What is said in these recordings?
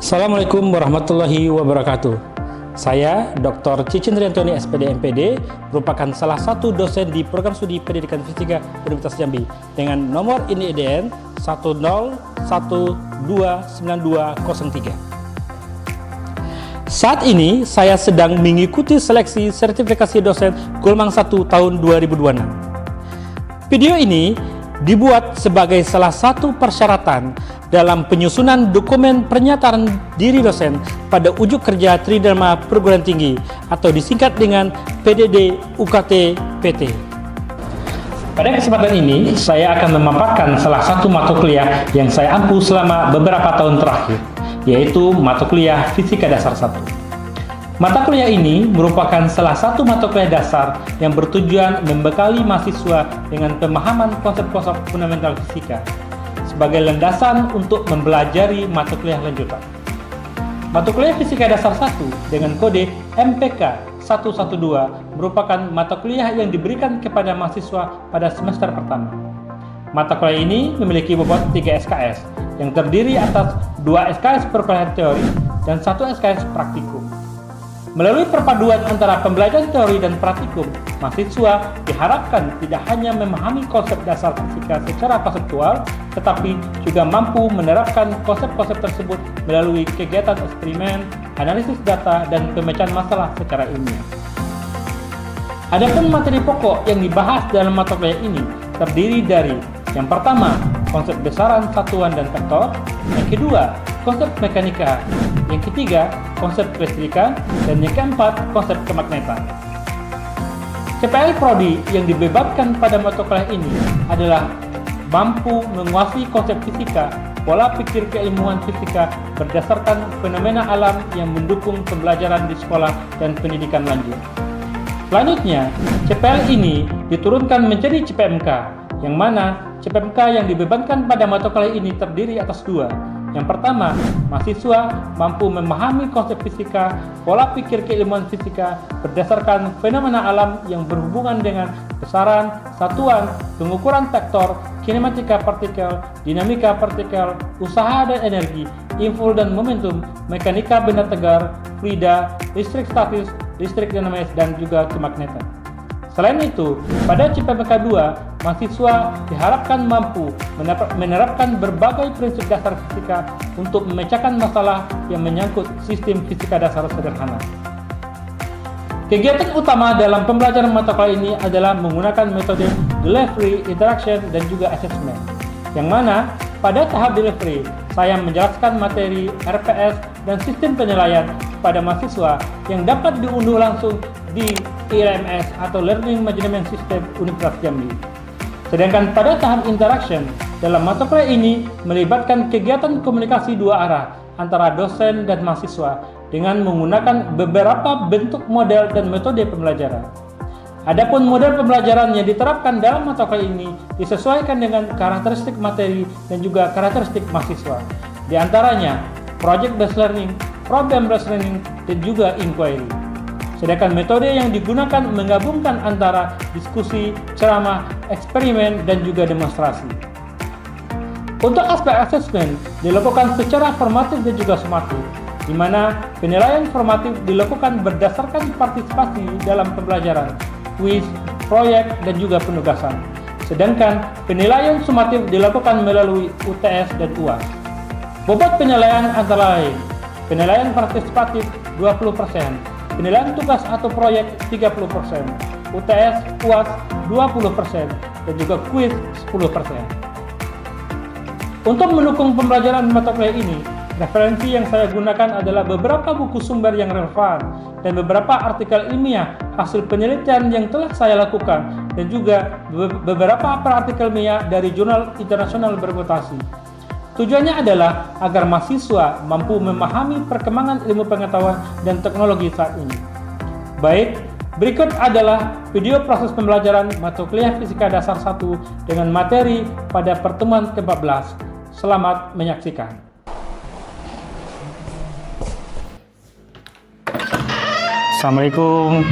Assalamualaikum warahmatullahi wabarakatuh. Saya Dr. Cicin Riantoni SPD MPD, merupakan salah satu dosen di program studi pendidikan fisika Universitas Jambi dengan nomor INIDN 101292003. Saat ini saya sedang mengikuti seleksi sertifikasi dosen Gelombang 1 tahun 2026. Video ini dibuat sebagai salah satu persyaratan dalam penyusunan dokumen pernyataan diri dosen pada ujuk kerja Tridharma Perguruan Tinggi atau disingkat dengan PDD UKT PT. Pada kesempatan ini, saya akan memaparkan salah satu mata kuliah yang saya ampu selama beberapa tahun terakhir, yaitu mata kuliah Fisika Dasar 1. Mata kuliah ini merupakan salah satu mata kuliah dasar yang bertujuan membekali mahasiswa dengan pemahaman konsep-konsep fundamental fisika sebagai landasan untuk mempelajari mata kuliah lanjutan. Mata kuliah Fisika Dasar 1 dengan kode MPK 112 merupakan mata kuliah yang diberikan kepada mahasiswa pada semester pertama. Mata kuliah ini memiliki bobot 3 SKS yang terdiri atas 2 SKS perkuliahan teori dan 1 SKS praktikum. Melalui perpaduan antara pembelajaran teori dan praktikum, mahasiswa diharapkan tidak hanya memahami konsep dasar fisika secara konseptual, tetapi juga mampu menerapkan konsep-konsep tersebut melalui kegiatan eksperimen, analisis data, dan pemecahan masalah secara ilmiah. Adapun materi pokok yang dibahas dalam mata kuliah ini terdiri dari yang pertama, konsep besaran satuan dan vektor, yang kedua, konsep mekanika, yang ketiga, konsep kelistrikan, dan yang keempat, konsep kemagnetan. CPL Prodi yang dibebankan pada mata kuliah ini adalah mampu menguasai konsep fisika, pola pikir keilmuan fisika berdasarkan fenomena alam yang mendukung pembelajaran di sekolah dan pendidikan lanjut. Selanjutnya, CPL ini diturunkan menjadi CPMK, yang mana CPMK yang dibebankan pada mata kuliah ini terdiri atas dua. Yang pertama, mahasiswa mampu memahami konsep fisika, pola pikir keilmuan fisika berdasarkan fenomena alam yang berhubungan dengan besaran, satuan, pengukuran vektor, kinematika partikel, dinamika partikel, usaha dan energi, info dan momentum, mekanika benda tegar, fluida, listrik statis, listrik dinamis, dan juga kemagnetan. Selain itu, pada CPMK 2, mahasiswa diharapkan mampu menerapkan berbagai prinsip dasar fisika untuk memecahkan masalah yang menyangkut sistem fisika dasar sederhana. Kegiatan utama dalam pembelajaran mata kuliah ini adalah menggunakan metode delivery, interaction, dan juga assessment, yang mana pada tahap delivery, saya menjelaskan materi RPS dan sistem penilaian pada mahasiswa yang dapat diunduh langsung di LMS atau Learning Management System Universitas Jambi. Sedangkan pada tahap interaction, dalam mata kuliah ini melibatkan kegiatan komunikasi dua arah antara dosen dan mahasiswa dengan menggunakan beberapa bentuk model dan metode pembelajaran. Adapun model pembelajaran yang diterapkan dalam mata kuliah ini disesuaikan dengan karakteristik materi dan juga karakteristik mahasiswa. Di antaranya, project based learning, problem based learning, dan juga inquiry. Sedangkan metode yang digunakan menggabungkan antara diskusi, ceramah, eksperimen, dan juga demonstrasi. Untuk aspek assessment dilakukan secara formatif dan juga sumatif, di mana penilaian formatif dilakukan berdasarkan partisipasi dalam pembelajaran, kuis, proyek, dan juga penugasan. Sedangkan penilaian sumatif dilakukan melalui UTS dan UAS. Bobot penilaian antara lain, penilaian partisipatif 20%, penilaian tugas atau proyek 30%, UTS, UAS 20%, dan juga kuis 10%. Untuk mendukung pembelajaran mata kuliah ini, referensi yang saya gunakan adalah beberapa buku sumber yang relevan dan beberapa artikel ilmiah hasil penelitian yang telah saya lakukan dan juga beberapa artikel ilmiah dari jurnal internasional bermutasi. Tujuannya adalah agar mahasiswa mampu memahami perkembangan ilmu pengetahuan dan teknologi saat ini. Baik, berikut adalah video proses pembelajaran mata kuliah Fisika Dasar 1 dengan materi pada pertemuan ke-14. Selamat menyaksikan. Assalamualaikum.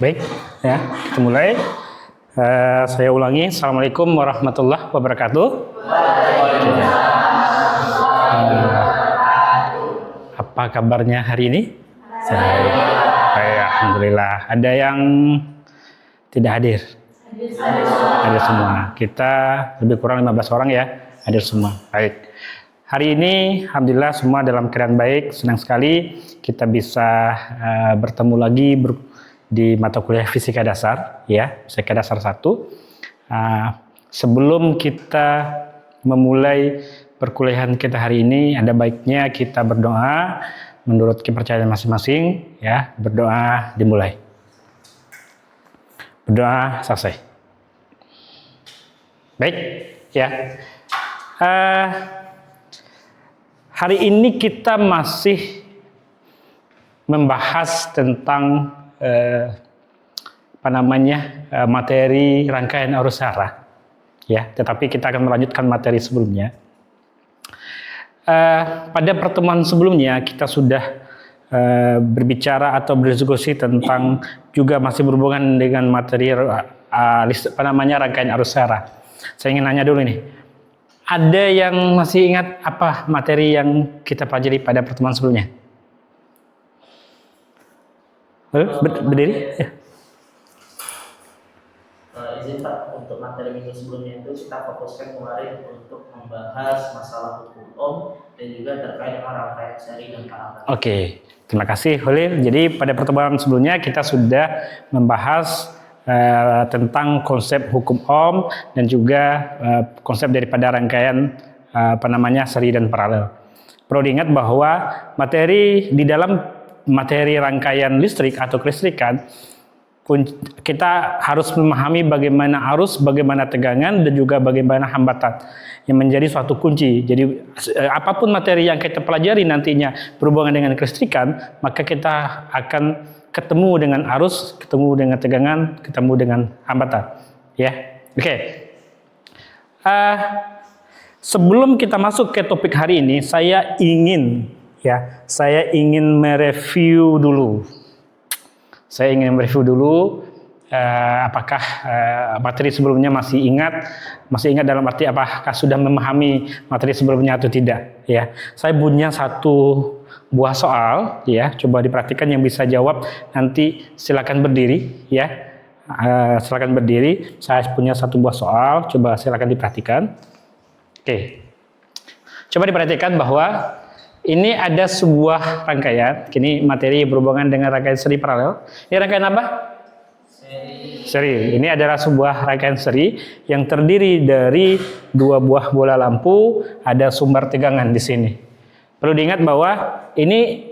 Baik, ya, kita mulai. Saya ulangi. Assalamualaikum warahmatullahi wabarakatuh. Apa kabarnya hari ini? Alhamdulillah. Ada yang tidak hadir? Ada semua. Kita lebih kurang 15 orang ya. Hadir semua. Baik. Hari ini, alhamdulillah semua dalam keadaan baik. Senang sekali kita bisa bertemu lagi di mata kuliah Fisika Dasar, ya, Fisika Dasar 1. Sebelum kita memulai perkuliahan kita hari ini, ada baiknya kita berdoa menurut kepercayaan masing-masing, ya. Berdoa dimulai. Berdoa selesai. Baik, ya. Hari ini kita masih membahas tentang materi rangkaian arus sara, ya. Tetapi kita akan melanjutkan materi sebelumnya. Pada pertemuan sebelumnya kita sudah berbicara atau berdiskusi tentang juga masih berhubungan dengan materi rangkaian arus sara. Saya ingin nanya dulu nih, ada yang masih ingat apa materi yang kita pelajari pada pertemuan sebelumnya? Berdiri? Ya. Izin Pak, untuk materi minggu sebelumnya itu kita fokuskan kemarin untuk membahas masalah hukum Ohm dan juga terkait dengan rangkaian seri dan paralel. Oke, terima kasih Holil. Jadi pada pertemuan sebelumnya kita sudah membahas tentang konsep hukum Ohm dan juga konsep daripada rangkaian seri dan paralel. Perlu diingat bahwa materi di dalam materi rangkaian listrik atau kelistrikan, kita harus memahami bagaimana arus, bagaimana tegangan, dan juga bagaimana hambatan yang menjadi suatu kunci. Jadi apapun materi yang kita pelajari nantinya berhubungan dengan kelistrikan, maka kita akan ketemu dengan arus, ketemu dengan tegangan, ketemu dengan hambatan. Ya, oke. Sebelum kita masuk ke topik hari ini, saya ingin mereview dulu. Apakah materi sebelumnya masih ingat dalam arti apakah sudah memahami materi sebelumnya atau tidak, ya. Saya punya satu buah soal, ya, coba diperhatikan, yang bisa jawab nanti silakan berdiri, ya. Silakan berdiri. Saya punya satu buah soal, coba silakan diperhatikan. Oke. Coba diperhatikan bahwa ini ada sebuah rangkaian, ini materi berhubungan dengan rangkaian seri paralel. Ini rangkaian apa? Seri. Ini adalah sebuah rangkaian seri yang terdiri dari dua buah bola lampu, ada sumber tegangan di sini. Perlu diingat bahwa ini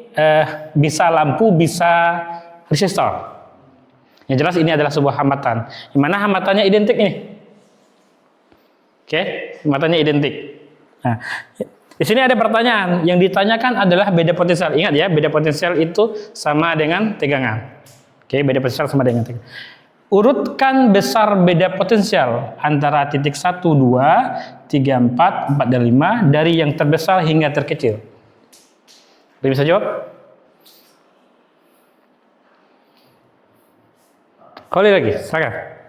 bisa lampu, bisa resistor. Yang jelas ini adalah sebuah hambatan. Di mana hambatannya identik ini? Oke, hambatannya identik. Nah, di sini ada pertanyaan, yang ditanyakan adalah beda potensial. Ingat ya, beda potensial itu sama dengan tegangan. Oke, beda potensial sama dengan tegangan. Urutkan besar beda potensial antara titik 1, 2, 3, 4, 4, dan 5 dari yang terbesar hingga terkecil. Ada bisa jawab? Kali lagi, silakan.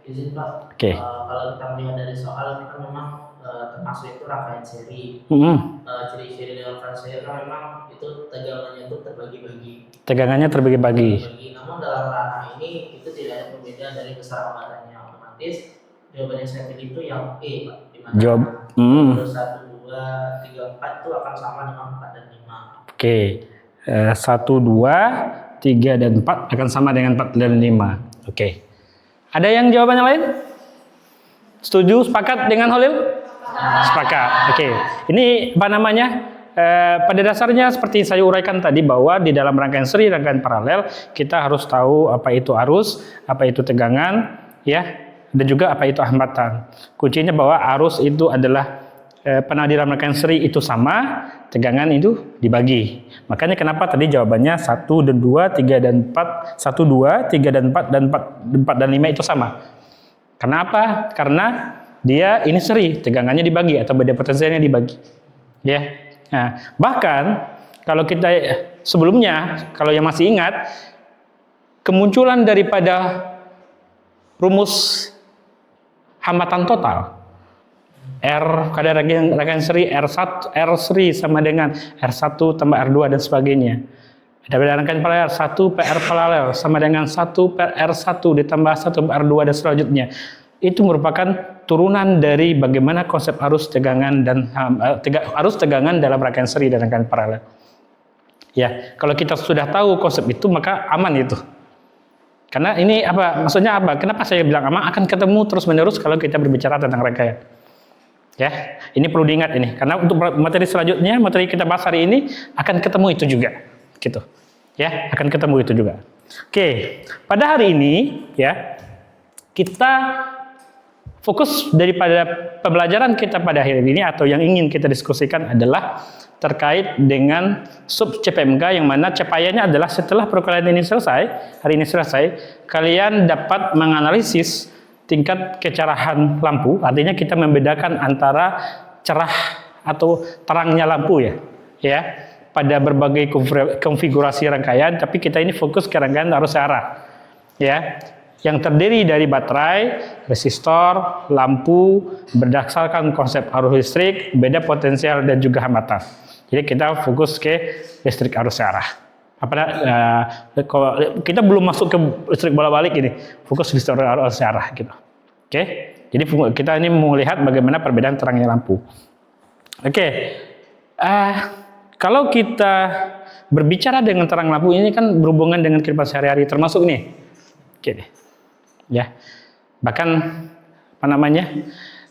Izin Pak. Oke. Kalau kita melihat dari soal, kan memang termasuk itu rangkaian seri. Ciri-ciri dalam rangkaian seri kan memang itu tegangannya itu terbagi-bagi. Tegangannya terbagi-bagi. Namun dalam ranah ini itu tidak ada perbedaan dari besar hambatannya. Otomatis jawabannya saya pilih itu yang E, Pak. Jawab. 1, 2, 3, 4 itu akan sama dengan 4 dan 5. Oke. 1, 2, 3, dan 4 akan sama dengan 4 dan 5. Oke. Ada yang jawabannya lain? Setuju? Sepakat dengan Holil? Sepakat. Oke. Ini pada dasarnya seperti saya uraikan tadi bahwa di dalam rangkaian seri, rangkaian paralel, kita harus tahu apa itu arus, apa itu tegangan, ya, dan juga apa itu hambatan. Kuncinya bahwa arus itu adalah di dalam rangkaian seri itu sama, tegangan itu dibagi. Makanya kenapa tadi jawabannya 1 dan 2, 3 dan 4, 1, 2, 3 dan 4 dan 4 dan 5 itu sama. Kenapa? Karena dia ini seri, tegangannya dibagi atau beda potensialnya dibagi. Ya. Nah, bahkan kalau kita sebelumnya, kalau yang masih ingat, kemunculan daripada rumus hambatan total R pada rangkaian seri R1 R seri sama dengan R1 tambah R2 dan sebagainya. Pada rangkaian paralel 1 PR paralel sama dengan 1 per R1 ditambah 1 per R2 dan selanjutnya. Itu merupakan turunan dari bagaimana konsep arus tegangan dan arus tegangan dalam rangkaian seri dan rangkaian paralel. Ya, kalau kita sudah tahu konsep itu maka aman itu. Karena ini apa? Maksudnya apa? Kenapa saya bilang aman? Akan ketemu terus-menerus kalau kita berbicara tentang rangkaian. Ya, ini perlu diingat ini. Karena untuk materi selanjutnya, materi kita bahas hari ini akan ketemu itu juga. Gitu. Ya, akan ketemu itu juga. Oke, pada hari ini ya, kita fokus daripada pembelajaran kita pada hari ini atau yang ingin kita diskusikan adalah terkait dengan sub CPMK, yang mana capaiannya adalah setelah perkuliahan ini selesai, hari ini selesai, kalian dapat menganalisis tingkat kecerahan lampu. Artinya kita membedakan antara cerah atau terangnya lampu ya pada berbagai konfigurasi rangkaian, tapi kita ini fokus ke rangkaian arus arah ya, yang terdiri dari baterai, resistor, lampu berdasarkan konsep arus listrik, beda potensial dan juga hambatan. Jadi kita fokus ke listrik arus arah. Kita belum masuk ke listrik bola-balik ini, fokus listrik arus arah gitu. Oke, jadi kita ini melihat bagaimana perbedaan terangnya lampu. Oke, kalau kita berbicara dengan terang lampu ini kan berhubungan dengan kehidupan sehari-hari, termasuk nih, oke, ya, bahkan apa namanya,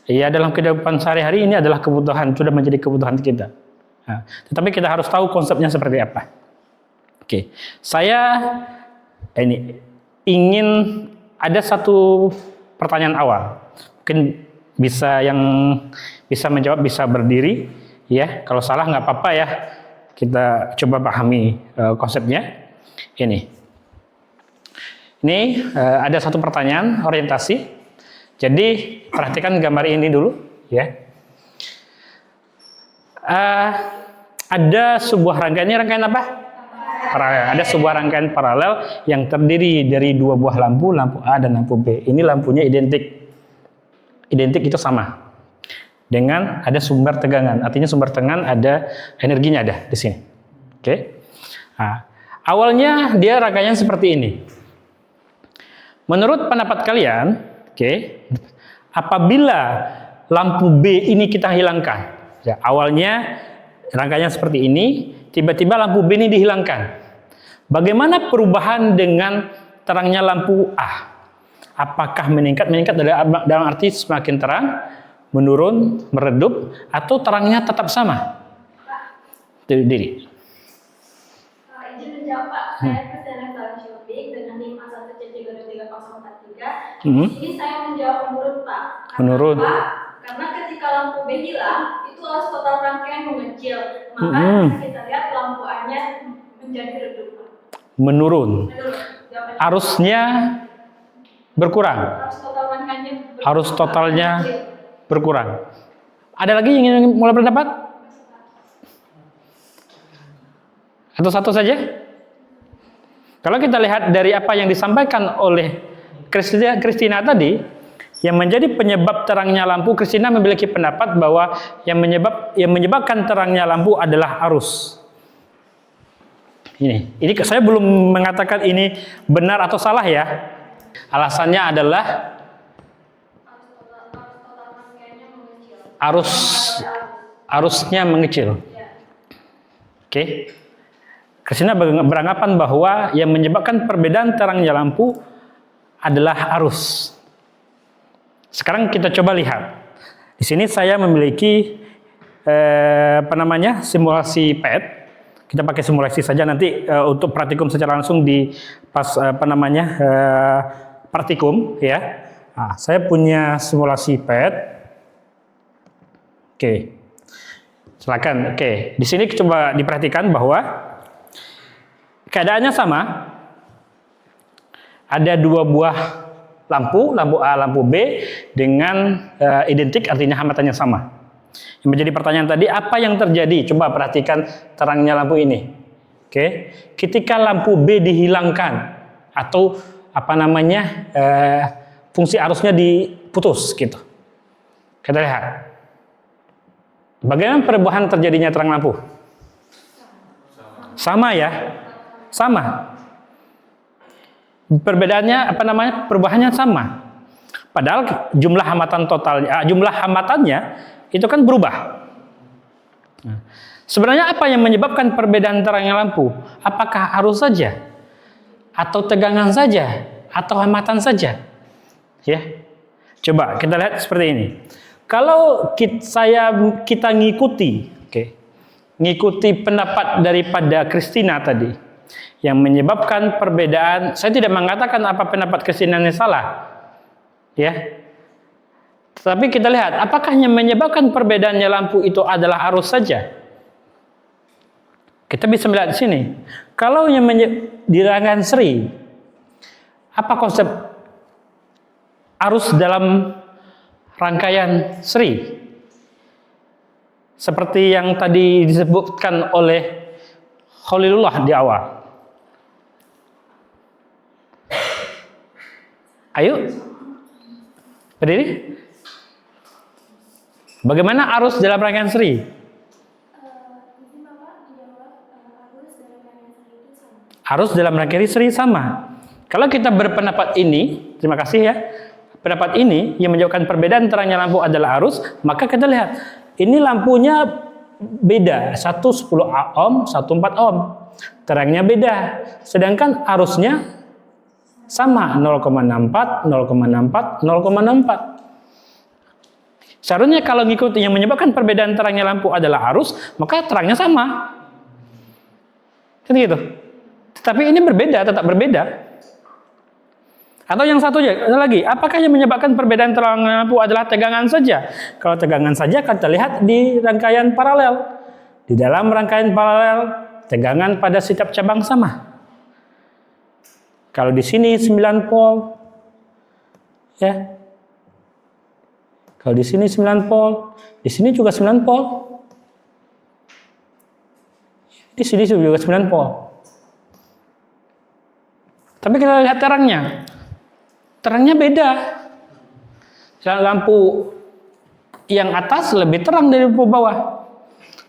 ya dalam kehidupan sehari-hari ini adalah kebutuhan, sudah menjadi kebutuhan kita. Nah, tetapi kita harus tahu konsepnya seperti apa. Oke, saya ini ingin ada satu pertanyaan awal. Mungkin bisa yang bisa menjawab bisa berdiri, ya. Kalau salah nggak apa-apa ya. Kita coba pahami konsepnya. Ini ada satu pertanyaan orientasi. Jadi perhatikan gambar ini dulu, ya. Ada sebuah rangkaian, ini rangkaian apa? Paralel. Ada sebuah rangkaian paralel yang terdiri dari dua buah lampu, lampu A dan lampu B. Ini lampunya identik. Identik itu sama. Dengan ada sumber tegangan. Artinya sumber tegangan ada energinya ada di sini. Oke. Nah, awalnya dia rangkaian seperti ini. Menurut pendapat kalian, oke, apabila lampu B ini kita hilangkan, ya, awalnya rangkaian seperti ini, tiba-tiba lampu B ini dihilangkan. Bagaimana perubahan dengan terangnya lampu A? Apakah meningkat? Meningkat dalam arti semakin terang, menurun, meredup, atau terangnya tetap sama? Diri. Izin menjawab Pak, saya pesan salam shopping dengan 51CC23043. Ini saya menjawab menurun Pak. Menurun. Karena ketika lampu B hilang, itu arus total rangkaian mengecil. Maka kita lihat lampu A-nya menjadi redup. Menurun. Arusnya berkurang. Arus totalnya berkurang. Ada lagi yang ingin mulai berpendapat? Atau satu saja? Kalau kita lihat dari apa yang disampaikan oleh Christina tadi, yang menjadi penyebab terangnya lampu, Christina memiliki pendapat bahwa yang menyebabkan terangnya lampu adalah arus. Ini saya belum mengatakan ini benar atau salah ya. Alasannya adalah arusnya mengecil. Oke. Christina beranggapan bahwa yang menyebabkan perbedaan terangnya lampu adalah arus. Sekarang kita coba lihat. Di sini saya memiliki simulasi PET. Kita pakai simulasi saja nanti untuk praktikum secara langsung di pas praktikum ya. Nah, saya punya simulasi PET. Oke. Silakan. Oke, di sini coba diperhatikan bahwa keadaannya sama. Ada dua buah lampu A, lampu B dengan identik, artinya hambatannya sama. Yang menjadi pertanyaan tadi, apa yang terjadi? Coba perhatikan terangnya lampu ini. Oke, ketika lampu B dihilangkan atau fungsi arusnya diputus gitu. Kita lihat. Bagaimana perubahan terjadinya terang lampu? Sama ya? Sama. Perbedaannya perubahannya sama. Padahal jumlah hambatannya itu kan berubah. Nah, sebenarnya apa yang menyebabkan perbedaan terangnya lampu? Apakah arus saja? Atau tegangan saja? Atau hambatan saja? Ya. Coba kita lihat seperti ini. Kalau kita ngikuti pendapat daripada Christina tadi, yang menyebabkan perbedaan, saya tidak mengatakan apa pendapat Christina ini salah, ya. Tapi kita lihat, apakah yang menyebabkan perbedaannya lampu itu adalah arus saja? Kita bisa melihat di sini. Kalau yang di rangkaian seri, apa konsep arus dalam rangkaian seri? Seperti yang tadi disebutkan oleh Khalilullah di awal. Ayo, berdiri. Bagaimana arus dalam rangkaian seri? Arus dalam rangkaian seri sama. Kalau kita berpendapat ini, terima kasih ya. Pendapat ini yang menyebabkan perbedaan terangnya lampu adalah arus, maka kita lihat ini lampunya beda, 110 ohm, 14 ohm. Terangnya beda, sedangkan arusnya sama, 0,64, 0,64, 0,64. Seharusnya kalau ngikuti yang menyebabkan perbedaan terangnya lampu adalah arus, maka terangnya sama. Kan gitu. Tetapi ini berbeda, tetap berbeda. Atau yang satu lagi, apakah yang menyebabkan perbedaan terang lampu adalah tegangan saja? Kalau tegangan saja kita lihat di rangkaian paralel. Di dalam rangkaian paralel, tegangan pada setiap cabang sama. Kalau di sini 9 volt, ya. Kalau di sini 9 volt, di sini juga 9 volt. Di sini juga 9 volt. Tapi kita lihat terangnya. Terangnya beda. Lampu yang atas lebih terang dari lampu bawah.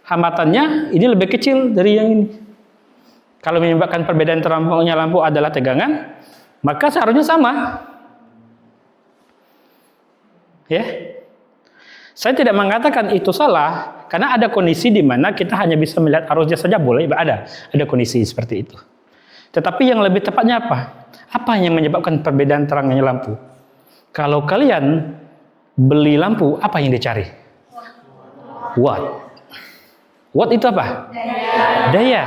Hambatannya ini lebih kecil dari yang ini. Kalau menyebabkan perbedaan terangnya lampu adalah tegangan, maka seharusnya sama. Ya. Saya tidak mengatakan itu salah, karena ada kondisi di mana kita hanya bisa melihat arusnya saja boleh, ada kondisi seperti itu. Tetapi yang lebih tepatnya apa? Apa yang menyebabkan perbedaan terangnya lampu? Kalau kalian beli lampu, apa yang dicari? Watt. Watt itu apa? Daya.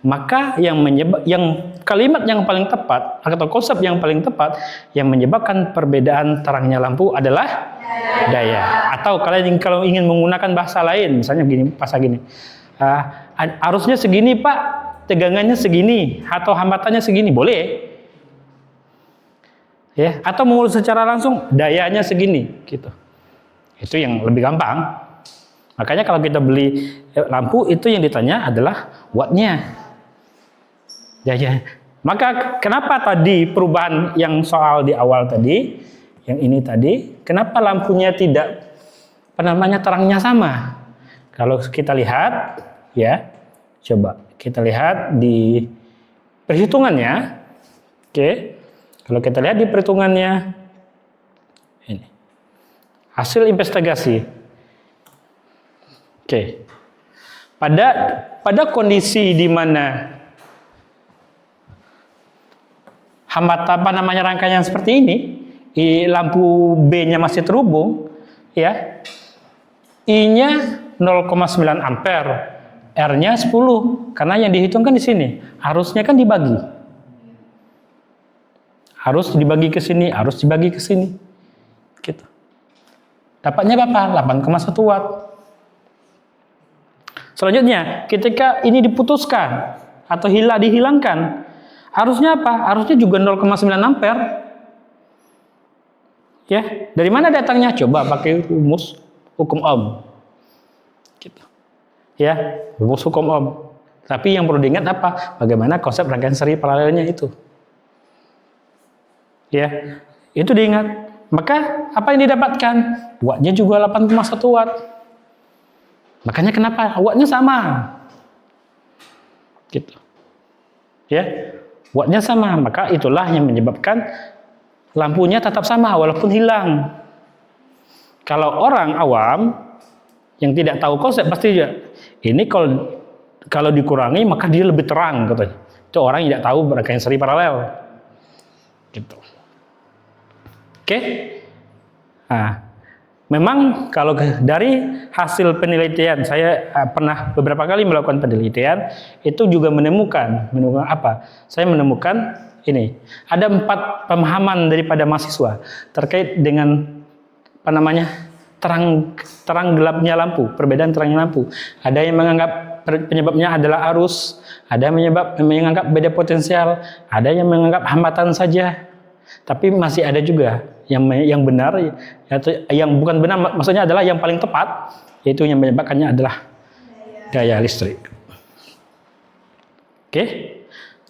Maka yang kalimat yang paling tepat atau konsep yang paling tepat yang menyebabkan perbedaan terangnya lampu adalah daya. Atau kalian kalau ingin menggunakan bahasa lain, misalnya gini, arusnya segini Pak, tegangannya segini, atau hambatannya segini, boleh. Ya, atau mau secara langsung dayanya segini, gitu. Itu yang lebih gampang. Makanya kalau kita beli lampu itu yang ditanya adalah wattnya. Ya. Maka kenapa tadi perubahan yang soal di awal tadi, yang ini tadi, kenapa lampunya tidak terangnya sama? Kalau kita lihat, ya, coba kita lihat di perhitungannya. Oke. Kalau kita lihat di perhitungannya, ini hasil investigasi. Oke. Pada kondisi di mana hambatan rangkaian seperti ini, lampu B-nya masih terhubung, ya. I-nya 0,9 ampere, R-nya 10, karena yang dihitungkan di sini, arusnya kan dibagi. Harus dibagi ke sini, harus dibagi ke sini. Gitu. Dapatnya berapa? 8,1 watt. Selanjutnya, ketika ini diputuskan atau dihilangkan, arusnya apa? Arusnya juga 0,9 ampere. Ya, dari mana datangnya? Coba pakai rumus hukum Ohm. Ya, rumus hukum Ohm. Tapi yang perlu diingat apa? Bagaimana konsep rangkaian seri paralelnya itu. Ya, itu diingat. Maka apa yang didapatkan? Wattnya juga 8,1 watt. Makanya kenapa? Wattnya sama. Gitu. Ya, wattnya sama. Maka itulah yang menyebabkan lampunya tetap sama walaupun hilang. Kalau orang awam yang tidak tahu konsep pasti dia, ini kalau dikurangi maka dia lebih terang katanya. Itu orang yang tidak tahu rangkaian seri paralel. Gitu. Oke. Nah, memang kalau dari hasil penelitian, saya pernah beberapa kali melakukan penelitian, itu juga menemukan apa? Saya menemukan ini, ada 4 pemahaman daripada mahasiswa terkait dengan apa namanya terang gelapnya lampu, perbedaan terangnya lampu. Ada yang menganggap penyebabnya adalah arus, ada yang menganggap beda potensial, ada yang menganggap hambatan saja. Tapi masih ada juga yang benar, yang bukan benar, maksudnya adalah yang paling tepat, yaitu yang menyebabkannya adalah daya listrik. Oke,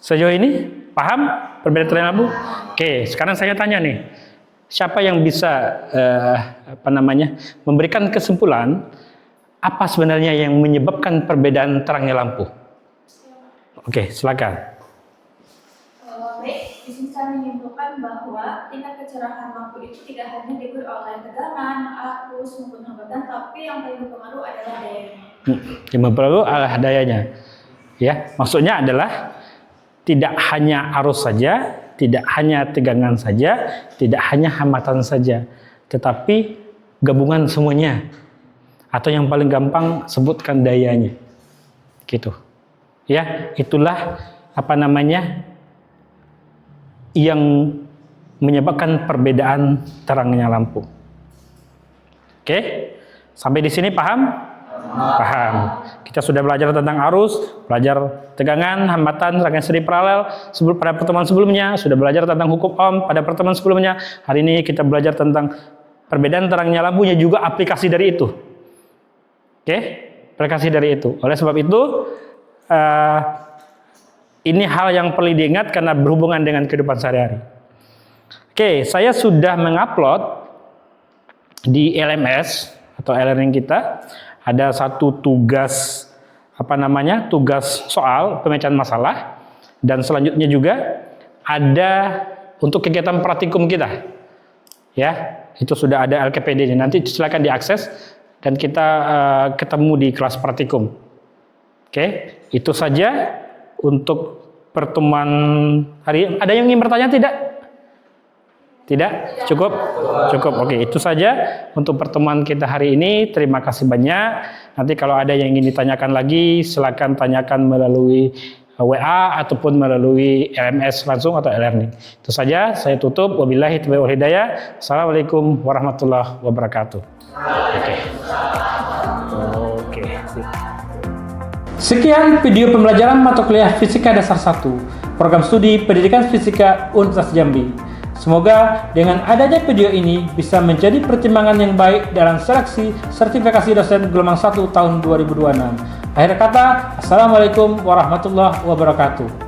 sejauh ini paham perbedaan terang lampu? Oke, sekarang saya tanya nih, siapa yang bisa memberikan kesimpulan apa sebenarnya yang menyebabkan perbedaan terangnya lampu? Oke, silakan. Baik, bisa menyimpulkan bahwa tingkat kecerahan lampu itu tidak hanya diukur oleh tegangan, arus maupun hambatan, tapi yang paling berpengaruh adalah dayanya. Yang berpengaruh adalah dayanya. Ya, maksudnya adalah tidak hanya arus saja, tidak hanya tegangan saja, tidak hanya hambatan saja, tetapi gabungan semuanya. Atau yang paling gampang sebutkan dayanya. Gitu. Ya, itulah yang menyebabkan perbedaan terangnya lampu. Oke? Sampai di sini paham? Paham. Kita sudah belajar tentang arus, belajar tegangan, hambatan, rangkaian seri paralel pada pertemuan sebelumnya, sudah belajar tentang hukum Ohm pada pertemuan sebelumnya. Hari ini kita belajar tentang perbedaan terangnya lampunya, juga aplikasi dari itu. Oke? Aplikasi dari itu. Oleh sebab itu, ini hal yang perlu diingat karena berhubungan dengan kehidupan sehari-hari. Oke, saya sudah mengupload di LMS atau e-learning kita ada satu tugas tugas soal pemecahan masalah, dan selanjutnya juga ada untuk kegiatan praktikum kita. Ya, itu sudah ada LKPD-nya. Nanti silakan diakses dan kita ketemu di kelas praktikum. Oke, itu saja untuk pertemuan hari ini. Ada yang ingin bertanya tidak? Tidak? Cukup? Cukup. Oke, itu saja untuk pertemuan kita hari ini. Terima kasih banyak. Nanti kalau ada yang ingin ditanyakan lagi, silakan tanyakan melalui WA ataupun melalui LMS langsung atau e-learning. Itu saja, saya tutup. Wabillahi taufiq wal hidayah. Assalamualaikum warahmatullahi wabarakatuh. Oke. Sekian video pembelajaran mata kuliah Fisika Dasar 1, Program Studi Pendidikan Fisika Universitas Jambi. Semoga dengan adanya video ini bisa menjadi pertimbangan yang baik dalam seleksi sertifikasi dosen gelombang 1 tahun 2026. Akhir kata, Assalamualaikum warahmatullahi wabarakatuh.